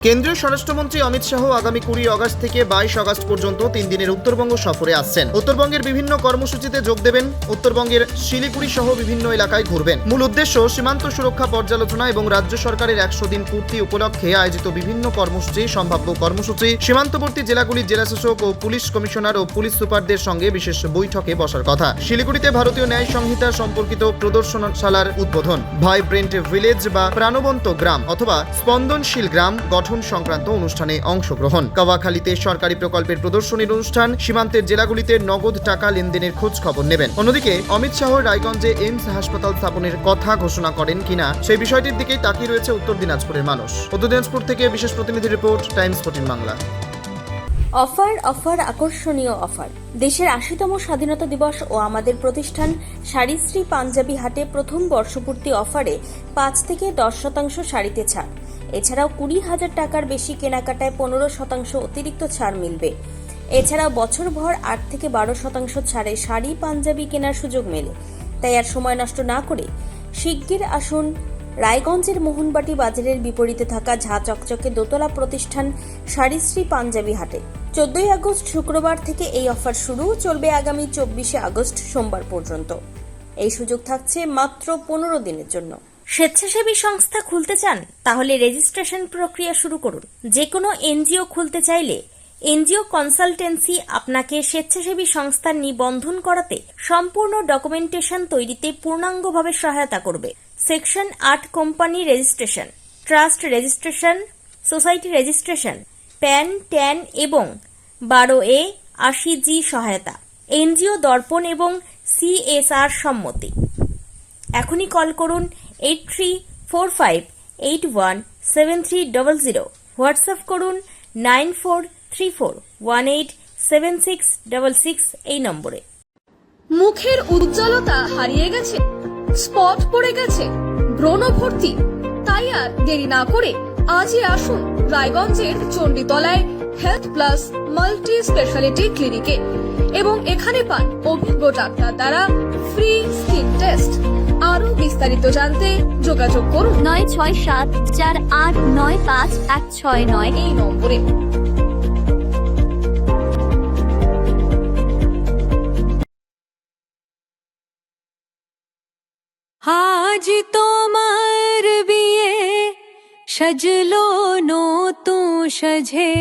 কেন্দ্রীয় স্বরাষ্ট্রমন্ত্রী অমিত শাহ আগামী 20 আগস্ট থেকে 22 আগস্ট পর্যন্ত 3 দিনের উত্তরবঙ্গ সফরে আসছেন। উত্তরবঙ্গের বিভিন্ন কর্মসূচিতে যোগ দেবেন। উত্তরবঙ্গের শিলিগুড়ি সহ বিভিন্ন এলাকায় ঘুরবেন। মূল উদ্দেশ্য সীমান্ত সুরক্ষা পর্যালোচনা এবং রাজ্য সরকারের 100 দিন পূর্তি উপলক্ষে আয়োজিত বিভিন্ন কর্মসূচি, সম্ভাব্য কর্মসূচি, সীমান্তবর্তী জেলাগুলির জেলাশাসক ও পুলিশ কমিশনার ও পুলিশ সুপারদের সঙ্গে বিশেষ বৈঠকে বসার কথা। শিলিগুড়িতে ভারতীয় ন্যায় সংহিতা সম্পর্কিত প্রদর্শনশালার উদ্বোধন, ভাইব্রেন্ট ভিলেজ বা প্রাণবন্ত গ্রাম অথবা স্পন্দনশীল গ্রাম গঠন সংক্রান্ত অনুষ্ঠানে অংশগ্রহণ। কাওয়াখালীতে সরকারি প্রকল্পের প্রদর্শনীর অনুষ্ঠান, সীমান্তের জেলাগুলিতে নগদ টাকা লেনদেনের খোঁজ খবর নেবেন। অন্যদিকে অমিত শাহ রায়গঞ্জে এইমস হাসপাতাল স্থাপনের কথা ঘোষণা করেন কিনা সেই বিষয়টির দিকেই তাকিয়ে রয়েছে উত্তর দিনাজপুরের মানুষ। উত্তর দিনাজপুর থেকে বিশেষ প্রতিনিধি রিপোর্ট, টাইমস 14 বাংলা। অফার আকর্ষণীয় অফার। দেশের 80তম স্বাধীনতা দিবস ও আমাদের প্রতিষ্ঠান শাড়িশ্রী পাঞ্জাবি হাটে প্রথম বর্ষপূর্তি অফারে 5 থেকে 10% শাড়িতে ছাড়। এছাড়াও 20,000 টাকার বেশি কেনাকাটায় 15% অতিরিক্ত ছাড় মিলবে। এছাড়াও বছরভর 8 থেকে 12% ছাড়ে শাড়ি পাঞ্জাবি কেনার সুযোগ মেলে। তাই আর সময় নষ্ট না করে শিগগির আসুন রায়গঞ্জের মোহনবাটি বাজারের বিপরীতে থাকা ঝা চকচকে দোতলা প্রতিষ্ঠান শাড়িশ্রী পাঞ্জাবি হাটে। 14 আগস্ট শুক্রবার থেকে এই অফার শুরু, চলবে আগামী 24 আগস্ট সোমবার পর্যন্ত। এই সুযোগ থাকছে মাত্র 15 দিনের জন্য। স্বেচ্ছাসেবী সংস্থা খুলতে চান? তাহলে রেজিস্ট্রেশন প্রক্রিয়া শুরু করুন। যে কোনো এনজিও খুলতে চাইলে এনজিও কনসালটেন্সি আপনাকে স্বেচ্ছাসেবী সংস্থার নিবন্ধন করাতে সম্পূর্ণ ডকুমেন্টেশন তৈরিতে পূর্ণাঙ্গভাবে সহায়তা করবে। Section 8 company registration, trust registration, society registration, pan, tan এবং 12A 80G সহায়তা, এনজিও দর্পণ এবং CSR সম্মতি। এখনই কল করুন 8345817300, হোয়াটসঅ্যাপ করুন 9434187666 এই নম্বরে। মুখের উজ্জ্বলতা হারিয়ে গেছে, স্পট পড়ে গেছে, ব্রণ ভর্তি, তাই আর দেরি না করে আজই আসুন রায়গঞ্জের চণ্ডীতলায় হেলথ প্লাস মাল্টি স্পেশালিটি ক্লিনিকে এবং এখানে পান অভিজ্ঞ ডাক্তার দ্বারা ফ্রি স্কিন টেস্ট। আরো বিস্তারিত জানতে যোগাযোগ করুন 9674895169 এই নম্বরে। আজ তোমার বিয়ে সাজলো নতুন সাজে।